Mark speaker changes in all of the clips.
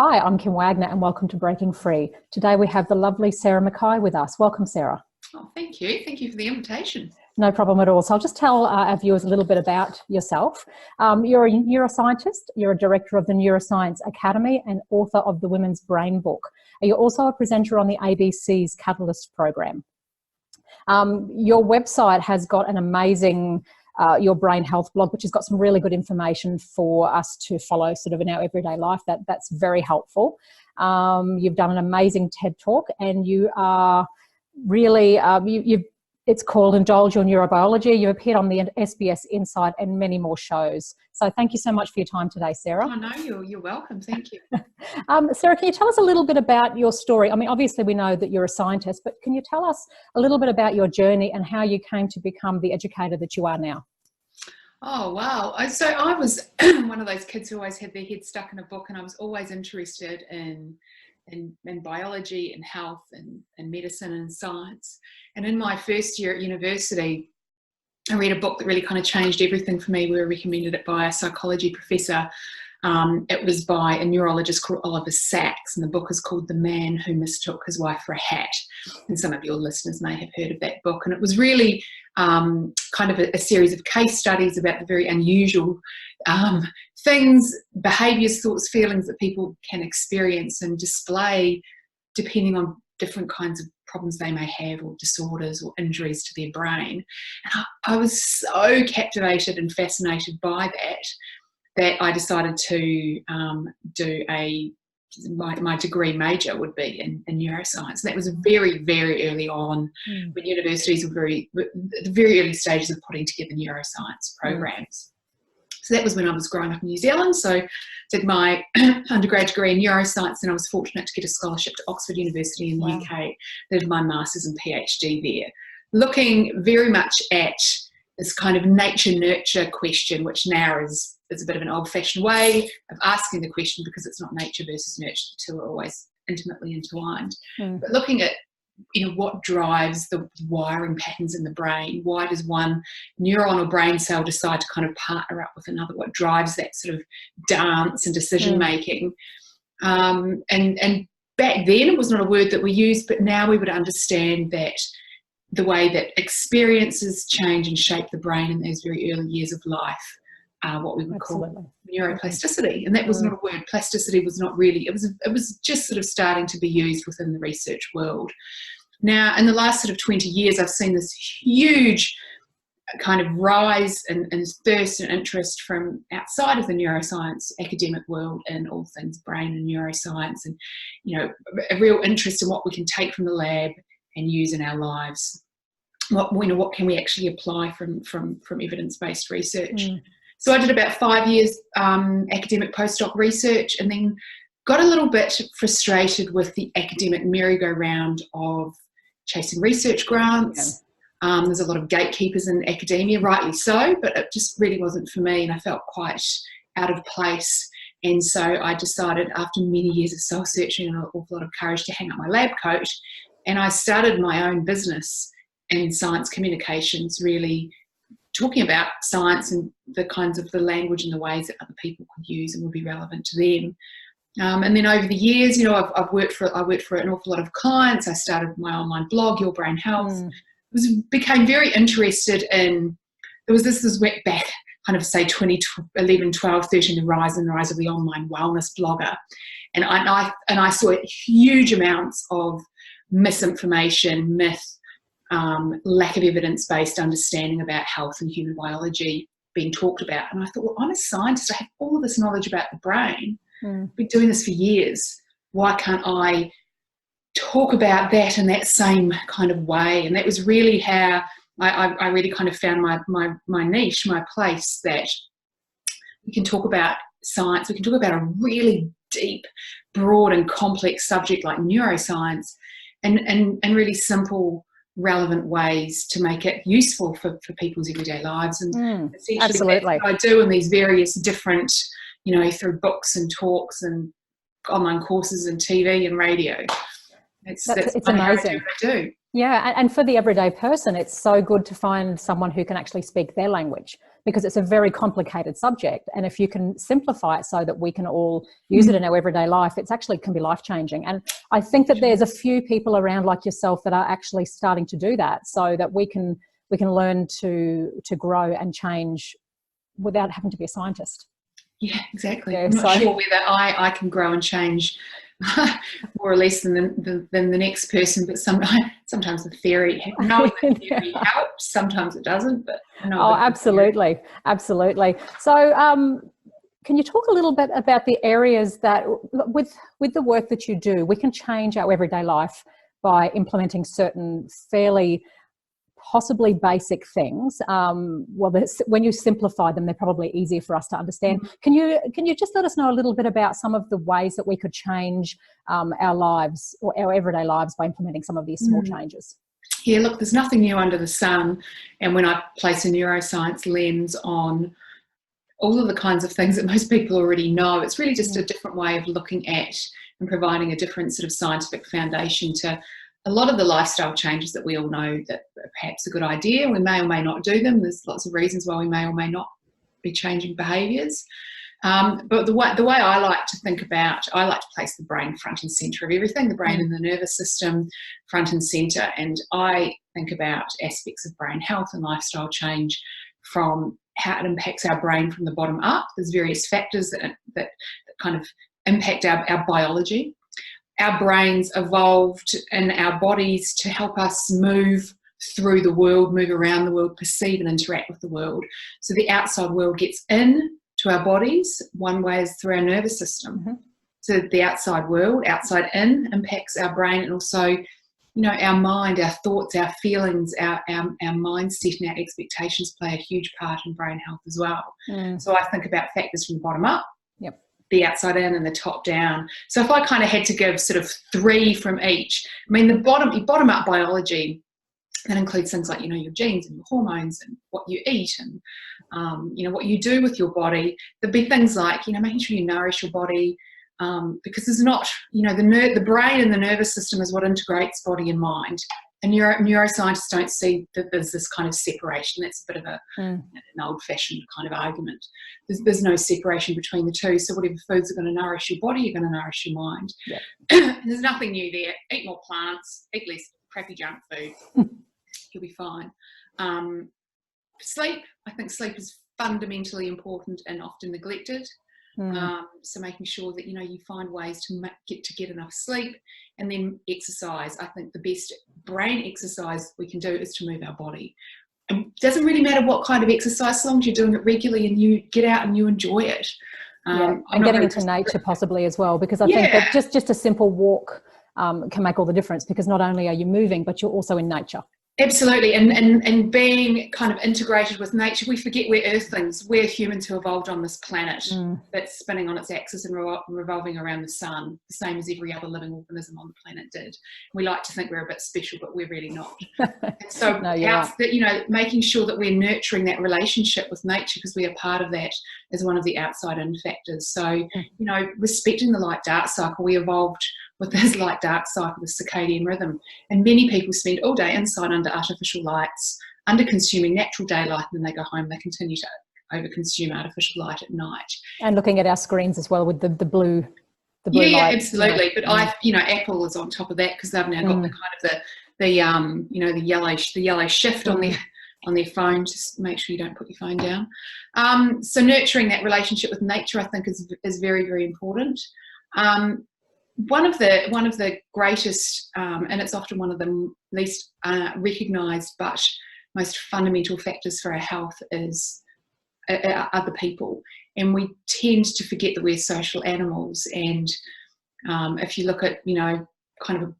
Speaker 1: Hi, I'm Kim Wagner and welcome to Breaking Free. Today we have the lovely Sarah McKay with us. Welcome, Sarah.
Speaker 2: Oh, thank you. Thank you for the invitation.
Speaker 1: No problem at all. So I'll just tell our viewers a little bit about yourself. You're a neuroscientist, you're a director of the Neuroscience Academy and author of the Women's Brain Book. You're also a presenter on the ABC's Catalyst program. Your website has got an amazing your brain health blog, which has got some really good information for us to follow sort of in our everyday life. That's very helpful. You've done an amazing TED Talk and you are really, it's called Indulge Your Neurobiology. You've appeared on the SBS Insight and many more shows. So thank you so much for your time today, Sarah.
Speaker 2: Oh, no, you're welcome. Thank you.
Speaker 1: Sarah, can you tell us a little bit about your story? I mean, obviously we know that you're a scientist, but can you tell us a little bit about your journey and how you came to become the educator that you are now?
Speaker 2: Oh, wow. So I was one of those kids who always had their head stuck in a book, and I was always interested in biology and health and medicine and science. And in my first year at university, I read a book that really kind of changed everything for me. We were recommended it by a psychology professor. It was by a neurologist called Oliver Sacks, and the book is called The Man Who Mistook His Wife for a Hat. And some of your listeners may have heard of that book. And it was really kind of a series of case studies about the very unusual things, behaviours, thoughts, feelings that people can experience and display depending on different kinds of problems they may have, or disorders or injuries to their brain. And I was so captivated and fascinated by that I decided to do my degree major would be in neuroscience. And that was very, very early on when universities were at the very early stages of putting together neuroscience programs. So that was when I was growing up in New Zealand. So did my undergrad degree in neuroscience, and I was fortunate to get a scholarship to Oxford University in the UK. Did my master's and PhD there, looking very much at this kind of nature-nurture question, which now is a bit of an old-fashioned way of asking the question, because it's not nature versus nurture. The two are always intimately entwined. But looking at, what drives the wiring patterns in the brain? Why does one neuron or brain cell decide to kind of partner up with another? What drives that sort of dance and decision making? And back then it was not a word that we used, but now we would understand that the way that experiences change and shape the brain in those very early years of life are what we would call neuroplasticity. And that was not a word. Plasticity was not really, it was just sort of starting to be used within the research world. Now, in the last sort of 20 years, I've seen this huge kind of rise and thirst and interest from outside of the neuroscience academic world in all things brain and neuroscience, and, a real interest in what we can take from the lab and use in our lives. What can we actually apply from evidence-based research? So I did about 5 years academic postdoc research, and then got a little bit frustrated with the academic merry-go-round of chasing research grants. There's a lot of gatekeepers in academia, rightly so, but it just really wasn't for me, and I felt quite out of place. And so I decided, after many years of soul-searching and an awful lot of courage, to hang up my lab coat, and I started my own business in science communications, really talking about science and the kinds of the language and the ways that other people could use and would be relevant to them. And then over the years, I worked for an awful lot of clients. I started my online blog, Your Brain Health. Became very interested in, this went back kind of say 2011, 12, 13, the rise of the online wellness blogger. And I saw huge amounts of misinformation, myth, lack of evidence-based understanding about health and human biology being talked about. And I thought, well, I'm a scientist. I have all of this knowledge about the brain. I've been doing this for years. Why can't I talk about that in that same kind of way? And that was really how I really kind of found my niche, my place, that we can talk about science. We can talk about a really deep, broad and complex subject like neuroscience and really simple, relevant ways to make it useful for people's everyday lives. And essentially
Speaker 1: absolutely,
Speaker 2: that's what I do in these various different, through books and talks and online courses and TV and radio. It's amazing. What I do.
Speaker 1: Yeah, and for the everyday person, it's so good to find someone who can actually speak their language, because it's a very complicated subject. And if you can simplify it so that we can all use it in our everyday life, it's actually can be life-changing. And I think that there's a few people around like yourself that are actually starting to do that, so that we can learn to grow and change without having to be a scientist.
Speaker 2: Yeah, exactly.
Speaker 1: Yeah,
Speaker 2: I'm not sure whether I can grow and change more or less than the next person, but sometimes the theory, knowing the theory helps, sometimes it doesn't. But
Speaker 1: oh, absolutely, absolutely. So, can you talk a little bit about the areas that, with the work that you do, we can change our everyday life by implementing certain fairly possibly basic things. Well, when you simplify them, they're probably easier for us to understand. Can you just let us know a little bit about some of the ways that we could change our lives or our everyday lives by implementing some of these small changes?
Speaker 2: Yeah, look, there's nothing new under the sun. And when I place a neuroscience lens on all of the kinds of things that most people already know, it's really just a different way of looking at and providing a different sort of scientific foundation to a lot of the lifestyle changes that we all know that are perhaps a good idea. We may or may not do them. There's lots of reasons why we may or may not be changing behaviours. But the way I like to think about, I like to place the brain front and centre of everything, the brain and the nervous system front and centre. And I think about aspects of brain health and lifestyle change from how it impacts our brain from the bottom up. There's various factors that kind of impact our biology. Our brains evolved in our bodies to help us move through the world, move around the world, perceive and interact with the world. So the outside world gets in to our bodies. One way is through our nervous system. So the outside world, outside in, impacts our brain, and also, you know, our mind, our thoughts, our feelings, our mindset and our expectations play a huge part in brain health as well. So I think about factors from the bottom up, the outside in, and the top down. So if I kind of had to give sort of 3 from each, I mean, the bottom up biology, that includes things like, you know, your genes and your hormones and what you eat and, you know, what you do with your body. There'd be things like, you know, making sure you nourish your body, because there's not, you know, the brain and the nervous system is what integrates body and mind. And neuroscientists don't see that there's this kind of separation. That's a bit of an old-fashioned kind of argument. There's no separation between the two. So whatever foods are going to nourish your body, you're going to nourish your mind. There's nothing new there. Eat more plants, eat less crappy junk food. You'll be fine. Sleep, I think sleep is fundamentally important and often neglected. So making sure that, you know, you find ways to get enough sleep. And then exercise. I think the best brain exercise we can do is to move our body. And it doesn't really matter what kind of exercise, as long as you're doing it regularly and you get out and you enjoy it.
Speaker 1: And getting into nature possibly as well, because I think that just a simple walk can make all the difference, because not only are you moving, but you're also in nature.
Speaker 2: Absolutely, and being kind of integrated with nature. We forget we're earthlings. We're humans who evolved on this planet that's spinning on its axis and revolving around the sun, the same as every other living organism on the planet did. We like to think we're a bit special, but we're really not. And so, you know, making sure that we're nurturing that relationship with nature, because we are part of that, is one of the outside-in factors. So, you know, respecting the light-dark cycle, we evolved with this light-dark cycle, the circadian rhythm. And many people spend all day inside under artificial lights, under consuming natural daylight, and then they go home, they continue to over-consume artificial light at night.
Speaker 1: And looking at our screens as well with the blue light.
Speaker 2: Yeah, absolutely. But you know, Apple is on top of that, because they've now got the kind of you know, the yellow shift on their phone. Just make sure you don't put your phone down. So nurturing that relationship with nature, I think, is very, very important. One of the greatest, and it's often one of the least recognised but most fundamental factors for our health is other people. And we tend to forget that we're social animals. And if you look at, you know, kind of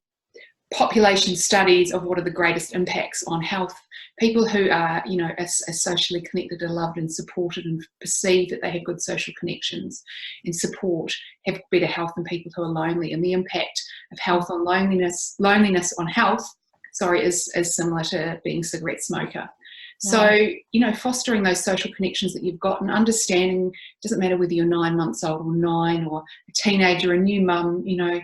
Speaker 2: population studies of what are the greatest impacts on health, people who are, you know, are socially connected, are loved and supported and perceive that they have good social connections and support, have better health than people who are lonely. And the impact of health on loneliness on health, is similar to being a cigarette smoker. So, you know, fostering those social connections that you've got, and understanding, it doesn't matter whether you're 9 months old or 9, or a teenager, a new mum, you know,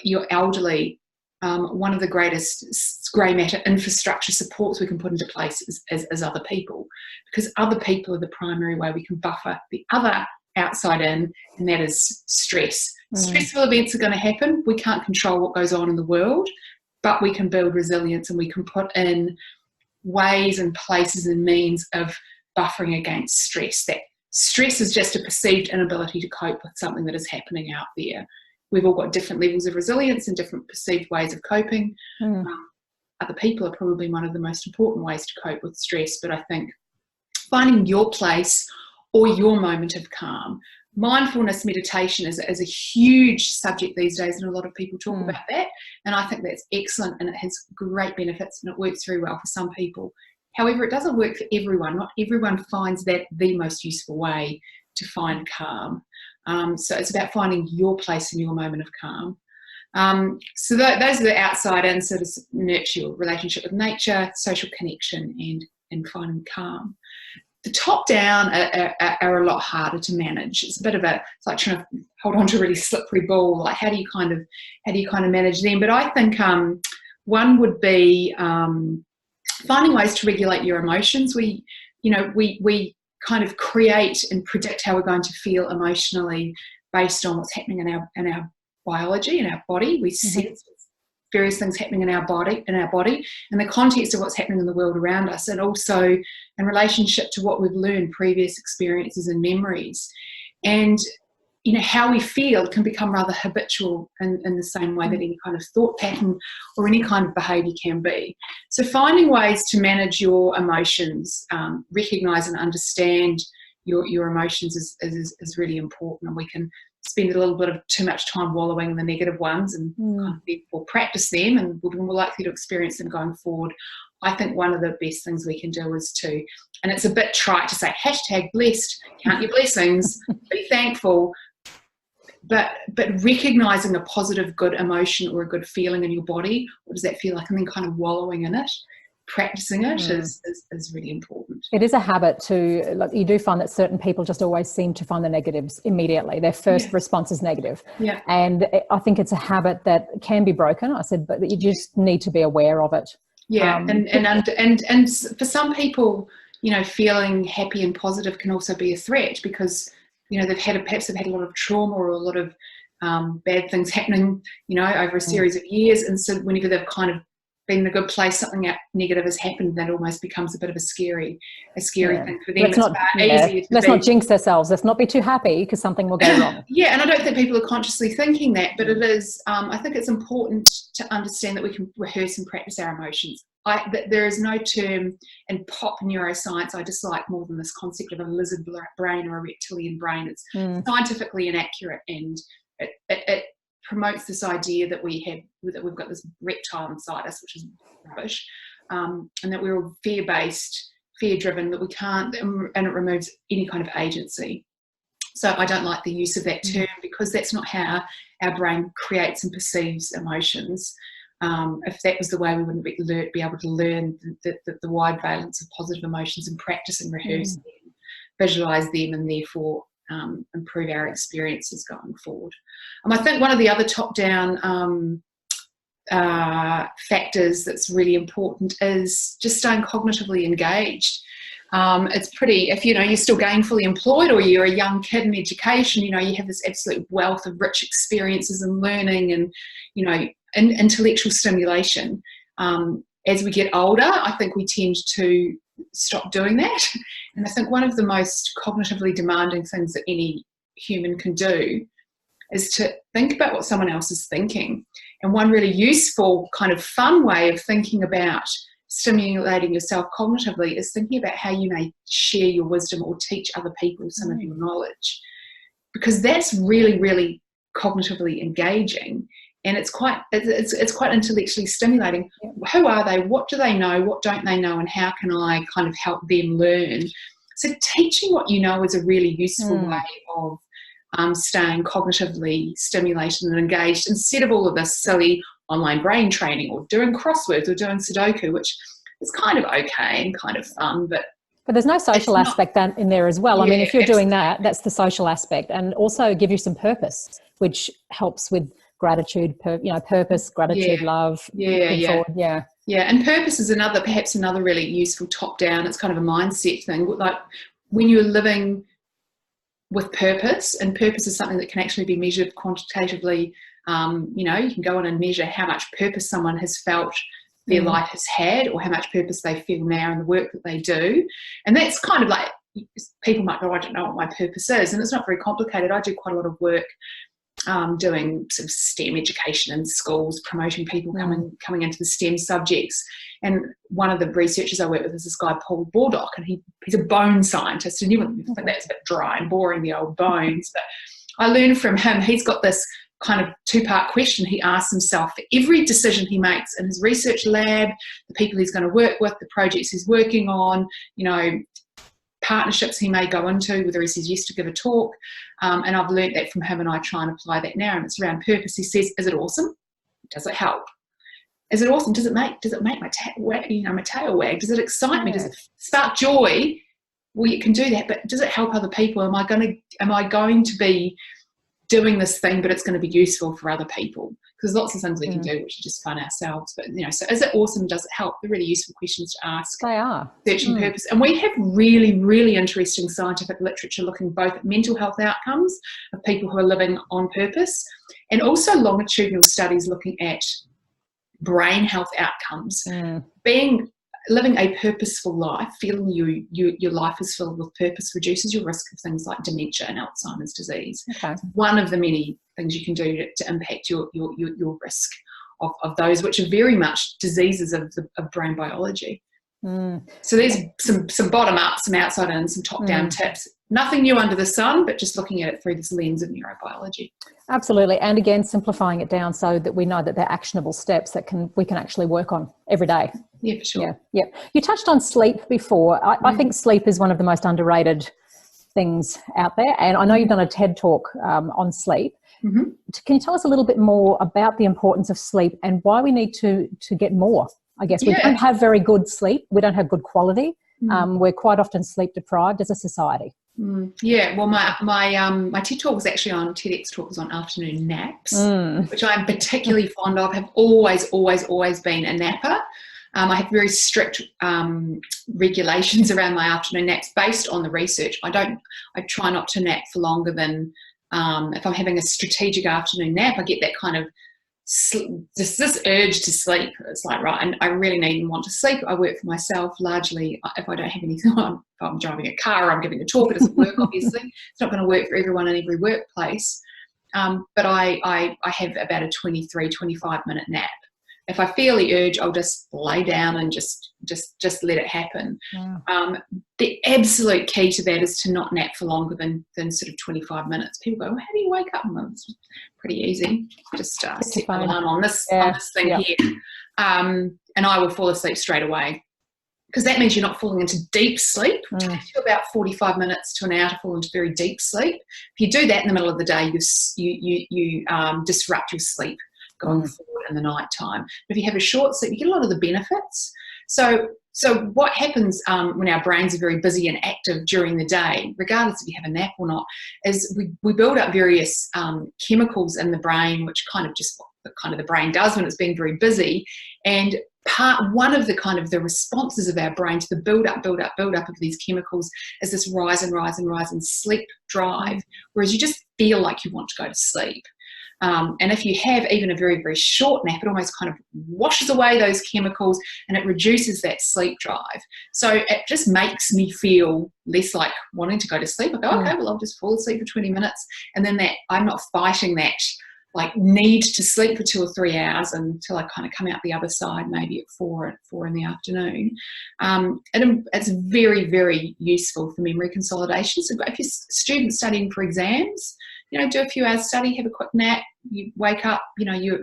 Speaker 2: you're elderly. One of the greatest grey matter infrastructure supports we can put into place is other people. because other people are the primary way we can buffer the other outside in, and that is stress. Stressful events are going to happen. We can't control what goes on in the world, but we can build resilience, and we can put in ways and places and means of buffering against stress. That stress is just a perceived inability to cope with something that is happening out there. We've all got different levels of resilience and different perceived ways of coping. Other people are probably one of the most important ways to cope with stress, but I think finding your place or your moment of calm. Mindfulness meditation is a huge subject these days, and a lot of people talk about that, and I think that's excellent, and it has great benefits, and it works very well for some people. However, it doesn't work for everyone. Not everyone finds that the most useful way to find calm. So it's about finding your place in your moment of calm. So those are the outside in, sort of nurture your relationship with nature, social connection, and finding calm. The top down are a lot harder to manage. It's it's like trying to hold on to a really slippery ball. Like how do you kind of manage them? But I think one would be finding ways to regulate your emotions. We kind of create and predict how we're going to feel emotionally based on what's happening in our biology, in our body. We sense various things happening in our body, in the context of what's happening in the world around us, and also in relationship to what we've learned, previous experiences and memories. And how we feel can become rather habitual in the same way that any kind of thought pattern or any kind of behaviour can be. So finding ways to manage your emotions, recognise and understand your emotions is really important, and we can spend a little bit of too much time wallowing in the negative ones and kind of therefore practice them, and we're more likely to experience them going forward. I think one of the best things we can do is to, and it's a bit trite to say, #blessed, count your blessings, be thankful, but recognising a positive, good emotion or a good feeling in your body. What does that feel like? And then kind of wallowing in it. Practicing it is really important.
Speaker 1: It is a habit to, like, you do find that certain people just always seem to find the negatives immediately. Their first response is negative.
Speaker 2: Yeah.
Speaker 1: And I think it's a habit that can be broken, I said, but you just need to be aware of it.
Speaker 2: Yeah, and for some people, feeling happy and positive can also be a threat, because perhaps they've had a lot of trauma or a lot of bad things happening, over a series of years, and so whenever they've kind of been in a good place, something negative has happened, that almost becomes a bit of a scary thing for them.
Speaker 1: Let's not jinx ourselves. Let's not be too happy because something will go wrong.
Speaker 2: Yeah, and I don't think people are consciously thinking that, but it is. I think it's important to understand that we can rehearse and practice our emotions. There is no term in pop neuroscience I dislike more than this concept of a lizard brain or a reptilian brain. It's scientifically inaccurate, and it promotes this idea that we've got this reptile inside us, which is rubbish, and that we're all fear-based, fear-driven, that we can't, and it removes any kind of agency. So I don't like the use of that term, because that's not how our brain creates and perceives emotions. If that was the way, we wouldn't be able to learn the wide valence of positive emotions and practice and rehearse them, visualise them, and therefore improve our experiences going forward. I think one of the other top-down factors that's really important is just staying cognitively engaged. It's pretty, if you're still gainfully employed, or you're a young kid in education, you have this absolute wealth of rich experiences and learning and intellectual stimulation. As we get older, I think we tend to stop doing that, and I think one of the most cognitively demanding things that any human can do is to think about what someone else is thinking. And one really useful kind of fun way of thinking about stimulating yourself cognitively is thinking about how you may share your wisdom or teach other people some of your knowledge, because that's really, really cognitively engaging, and it's quite intellectually stimulating. Who are they? What do they know? What don't they know? And how can I kind of help them learn? So teaching what you know is a really useful way of staying cognitively stimulated and engaged, instead of all of this silly online brain training or doing crosswords or doing Sudoku, which is kind of okay and kind of fun, but
Speaker 1: there's no social aspect in there as well. Yeah, I mean, if you're doing that, that's the social aspect, and also give you some purpose, which helps with gratitude, purpose, gratitude, love.
Speaker 2: Yeah. Yeah, and purpose is perhaps another really useful top-down. It's kind of a mindset thing. Like when you're living with purpose, and purpose is something that can actually be measured quantitatively. You know, you can go on and measure how much purpose someone has felt their life has had, or how much purpose they feel now in the work that they do. And that's kind of like, people might go, I don't know what my purpose is, and it's not very complicated. I do quite a lot of work doing sort of STEM education in schools, promoting people coming into the STEM subjects. And one of the researchers I work with is this guy, Paul Baldock, and he's a bone scientist, and you wouldn't think that's a bit dry and boring, the old bones, but I learned from him. He's got this kind of two-part question he asks himself for every decision he makes in his research lab, the people he's going to work with, the projects he's working on, you know, partnerships he may go into, whether he says yes to give a talk. And I've learned that from him, and I try and apply that now, and it's around purpose. He says, is it awesome? Does it help? Is it awesome? Does it make my tail wag? Does it excite me? Does it spark joy? Well, you can do that, but does it help other people? Am I going to be doing this thing, but it's going to be useful for other people? Because there's lots of things we can do which are just fun ourselves. But, you know, so is it awesome? Does it help? They're really useful questions to ask.
Speaker 1: They are.
Speaker 2: Searching purpose. And we have really, really interesting scientific literature looking both at mental health outcomes of people who are living on purpose, and also longitudinal studies looking at brain health outcomes. Living a purposeful life, feeling your life is filled with purpose, reduces your risk of things like dementia and Alzheimer's disease. Okay. It's one of the many things you can do to impact your risk of those, which are very much diseases of brain biology. So there's some bottom up, some outside in, some top down tips. Nothing new under the sun, but just looking at it through this lens of neurobiology.
Speaker 1: Absolutely. And again, simplifying it down so that we know that they're actionable steps that we can actually work on every day.
Speaker 2: Yeah, for sure.
Speaker 1: Yeah. You touched on sleep before. I think sleep is one of the most underrated things out there. And I know you've done a TED talk on sleep. Can you tell us a little bit more about the importance of sleep and why we need to get more? I guess we don't have very good sleep. We don't have good quality. We're quite often sleep deprived as a society.
Speaker 2: Yeah, well, my TED talk was actually on, TEDx talk was on afternoon naps, which I'm particularly fond of. Have always been a napper. I have very strict regulations around my afternoon naps based on the research. I try not to nap for longer than, if I'm having a strategic afternoon nap, I get that kind of this urge to sleep. It's like, right, and I really need and want to sleep. I work for myself largely. If I don't have anything on, if I'm driving a car or I'm giving a talk, it doesn't work, obviously. It's not going to work for everyone in every workplace. But I have about a 23-25 minute nap. If I feel the urge, I'll just lay down and just let it happen. The absolute key to that is to not nap for longer than sort of 25 minutes. People go, well, how do you wake up? Well, it's pretty easy. Just set my alarm on this thing here. And I will fall asleep straight away. Because that means you're not falling into deep sleep. It takes you about 45 minutes to an hour to fall into very deep sleep. If you do that in the middle of the day, you disrupt your sleep going forward in the night time. But if you have a short sleep, you get a lot of the benefits. So what happens when our brains are very busy and active during the day, regardless if you have a nap or not, is we build up various chemicals in the brain, which kind of the brain does when it's being very busy. And one of the responses of our brain to the build up of these chemicals is this rise and sleep drive, whereas you just feel like you want to go to sleep. And if you have even a very, very short nap, it almost kind of washes away those chemicals and it reduces that sleep drive. So it just makes me feel less like wanting to go to sleep. I go, okay, well, I'll just fall asleep for 20 minutes. And then I'm not fighting that like need to sleep for 2 or 3 hours until I kind of come out the other side, maybe at 4 in the afternoon. And it's very, very useful for memory consolidation. So if you're student studying for exams, do a few hours study, have a quick nap, you wake up, you're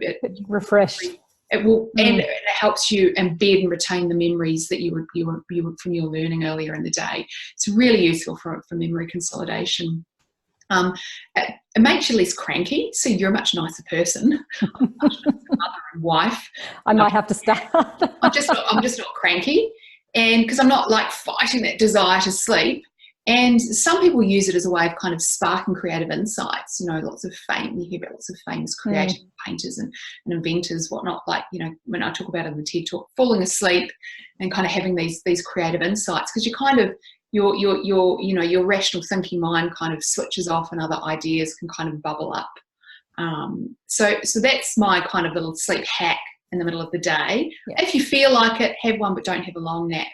Speaker 1: refreshed.
Speaker 2: It will, and it helps you embed and retain the memories that you were from your learning earlier in the day. It's really useful for memory consolidation. It makes you less cranky, so you're a much nicer person. I'm a much nicer mother and wife.
Speaker 1: I might have to start.
Speaker 2: I'm just not cranky, and because I'm not like fighting that desire to sleep. And some people use it as a way of kind of sparking creative insights. You know, you hear about lots of famous creative painters and inventors, whatnot, like, you know, when I talk about it in the TED Talk, falling asleep and kind of having these creative insights, because you kind of, your rational thinking mind kind of switches off and other ideas can kind of bubble up. So that's my kind of little sleep hack in the middle of the day. Yeah. If you feel like it, have one, but don't have a long nap.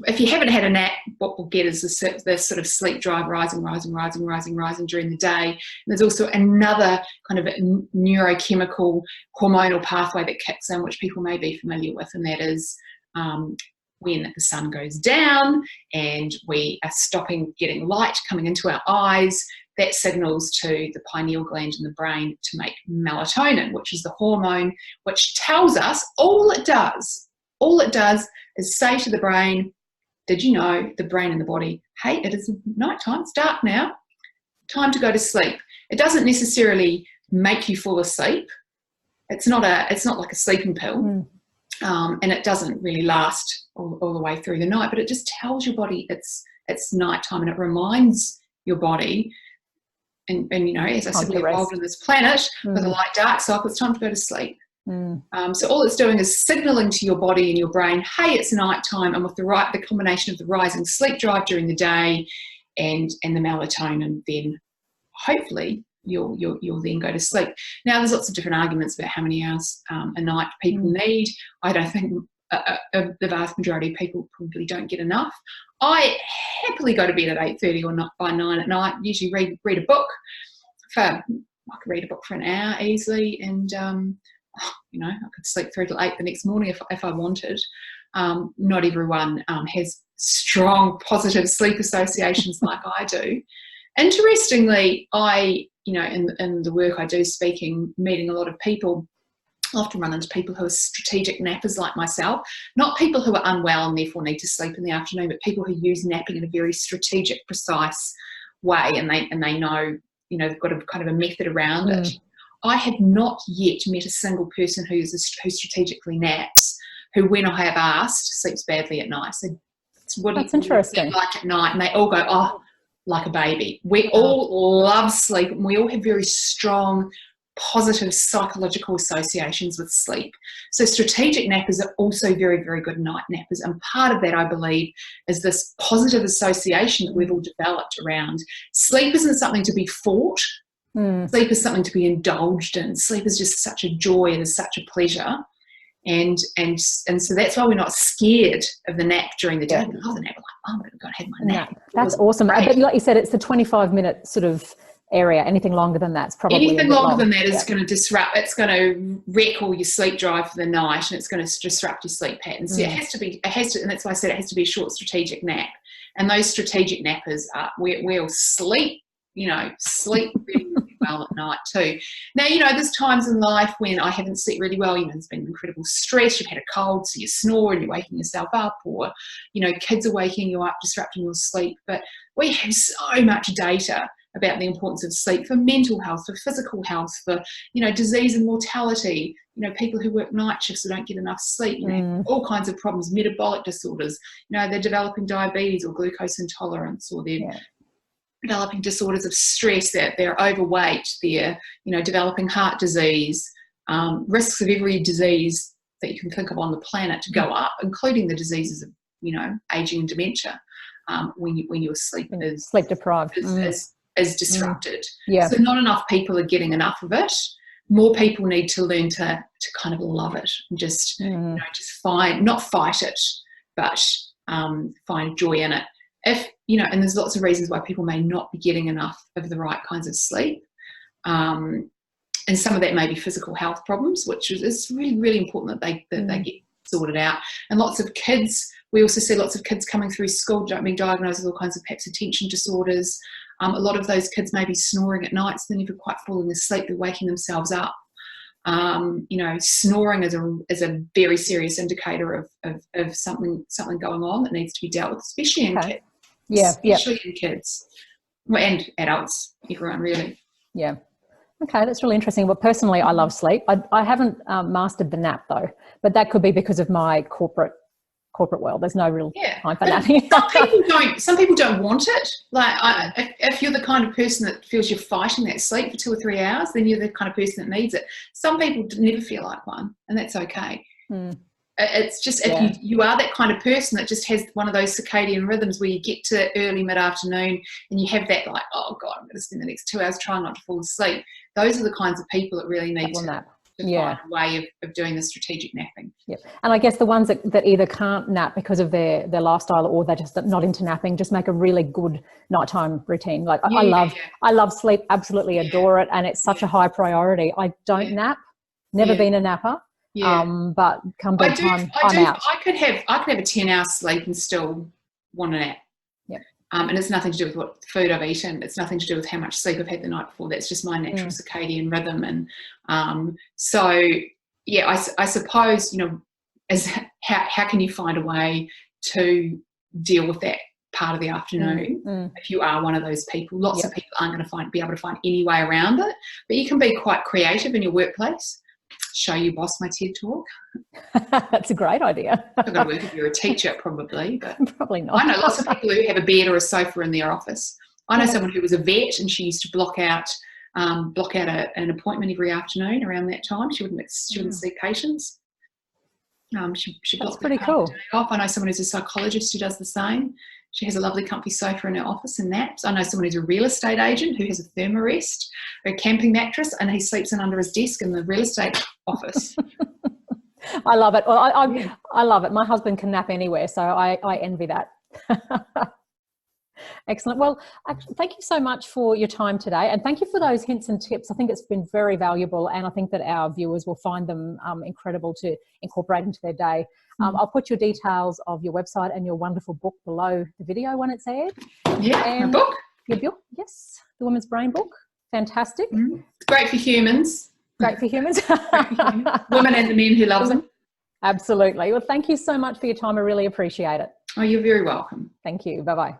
Speaker 2: If you haven't had a nap, what we'll get is this sort of sleep drive rising during the day. And there's also another kind of neurochemical hormonal pathway that kicks in, which people may be familiar with, and that is when the sun goes down and we are stopping getting light coming into our eyes. That signals to the pineal gland in the brain to make melatonin, which is the hormone which tells us all it does is say to the brain, did you know, the brain and the body, hey, it is nighttime, it's dark now, time to go to sleep. It doesn't necessarily make you fall asleep. It's not like a sleeping pill, and it doesn't really last all the way through the night, but it just tells your body it's nighttime, and it reminds your body, and you know, as I said, we evolved on this planet with a light-dark cycle, it's time to go to sleep. So all it's doing is signaling to your body and your brain, hey, it's nighttime, and with the combination of the rising sleep drive during the day and the melatonin, then hopefully you'll then go to sleep. Now, there's lots of different arguments about how many hours a night people need. I don't think the vast majority of people probably don't get enough. I happily go to bed at 8:30 or not by 9 at night. Usually read a book. I could read a book for an hour easily, and you know, I could sleep through till 8 the next morning if I wanted. Not everyone has strong positive sleep associations like I do. Interestingly, you know, in the work I do, speaking, meeting a lot of people, I often run into people who are strategic nappers like myself, not people who are unwell and therefore need to sleep in the afternoon, but people who use napping in a very strategic, precise way, and they know, you know, they've got a kind of a method around it. I have not yet met a single person who strategically naps, who, when I have asked, sleeps badly at night. So that's interesting. Like at night, and they all go, oh, like a baby. We all love sleep, and we all have very strong, positive psychological associations with sleep. So strategic nappers are also very, very good night nappers, and part of that, I believe, is this positive association that we've all developed around sleep. Isn't something to be fought. Sleep is something to be indulged in. Sleep is just such a joy, and is such a pleasure, and so that's why we're not scared of the nap during the day. We love the nap. We're like, oh, I'm going to go and have my nap.
Speaker 1: That's awesome. Great. But like you said, it's the 25-minute sort of area. Anything longer than that's probably
Speaker 2: anything longer than that is going to disrupt. It's going to wreck all your sleep drive for the night, and it's going to disrupt your sleep patterns. So it has to, and that's why I said it has to be a short strategic nap. And those strategic nappers we'll sleep. You know, sleep really, really well at night too. Now, you know, there's times in life when I haven't slept really well. You know, there's been incredible stress. You've had a cold, so you snore and you're waking yourself up, or, you know, kids are waking you up, disrupting your sleep. But we have so much data about the importance of sleep for mental health, for physical health, for, you know, disease and mortality. You know, people who work night shifts who don't get enough sleep, you know, all kinds of problems, metabolic disorders. You know, they're developing diabetes or glucose intolerance, or they're developing disorders of stress, that they're overweight, they're, you know, developing heart disease, risks of every disease that you can think of on the planet to go up, including the diseases of, you know, aging and dementia, when your sleep is
Speaker 1: sleep deprived,
Speaker 2: is disrupted.
Speaker 1: So
Speaker 2: not enough people are getting enough of it. More people need to learn to kind of love it, and just you know, just not fight it, but find joy in it. If, you know, and there's lots of reasons why people may not be getting enough of the right kinds of sleep. And some of that may be physical health problems, which is really, really important that they get sorted out. And lots of kids, we also see lots of kids coming through school being diagnosed with all kinds of perhaps attention disorders. A lot of those kids may be snoring at night, so they're never quite falling asleep, they're waking themselves up. You know, snoring is a very serious indicator of something going on that needs to be dealt with, especially in kids. Especially in kids and adults, everyone really.
Speaker 1: Yeah. Okay, that's really interesting. Well, personally, I love sleep. I haven't mastered the nap though, but that could be because of my corporate corporate world. There's no real time for
Speaker 2: But
Speaker 1: napping.
Speaker 2: some people don't want it. Like if you're the kind of person that feels you're fighting that sleep for 2 or 3 hours, then you're the kind of person that needs it. Some people never feel like one, and that's okay. It's just if you are that kind of person that just has one of those circadian rhythms where you get to early mid-afternoon and you have that like, oh God, I'm going to spend the next 2 hours trying not to fall asleep. Those are the kinds of people that really need to find a way of doing the strategic napping.
Speaker 1: Yeah, and I guess the ones that either can't nap because of their lifestyle, or they're just not into napping, just make a really good nighttime routine. Like I love sleep, absolutely adore it, and it's such a high priority. I don't nap, never been a napper. But come bedtime, I'm out.
Speaker 2: I could have a 10-hour sleep and still want a nap. And it's nothing to do with what food I've eaten. It's nothing to do with how much sleep I've had the night before. That's just my natural circadian rhythm. And I suppose, you know, as how can you find a way to deal with that part of the afternoon if you are one of those people? Lots of people aren't going to be able to find any way around it, but you can be quite creative in your workplace. Show your boss my TED talk.
Speaker 1: That's a great idea.
Speaker 2: I've got to work if you're a teacher, probably, but
Speaker 1: probably not.
Speaker 2: I know lots of people who have a bed or a sofa in their office. I know someone who was a vet, and she used to block out an appointment every afternoon around that time. She wouldn't see patients. She
Speaker 1: That's pretty cool.
Speaker 2: Off. I know someone who's a psychologist who does the same. She has a lovely comfy sofa in her office and naps. I know someone who's a real estate agent who has a thermarest, a camping mattress, and he sleeps in under his desk in the real estate office.
Speaker 1: I love it. Well, I love it. My husband can nap anywhere, so I envy that. Excellent. Well, thank you so much for your time today, and thank you for those hints and tips. I think it's been very valuable, and I think that our viewers will find them incredible to incorporate into their day. I'll put your details of your website and your wonderful book below the video when it's aired.
Speaker 2: Yeah, my book?
Speaker 1: Your book, yes, The Woman's Brain Book. Fantastic.
Speaker 2: It's great for humans.
Speaker 1: Great for humans.
Speaker 2: Women and the men who love them.
Speaker 1: Absolutely. Well, thank you so much for your time. I really appreciate it.
Speaker 2: Oh, you're very welcome.
Speaker 1: Thank you. Bye-bye.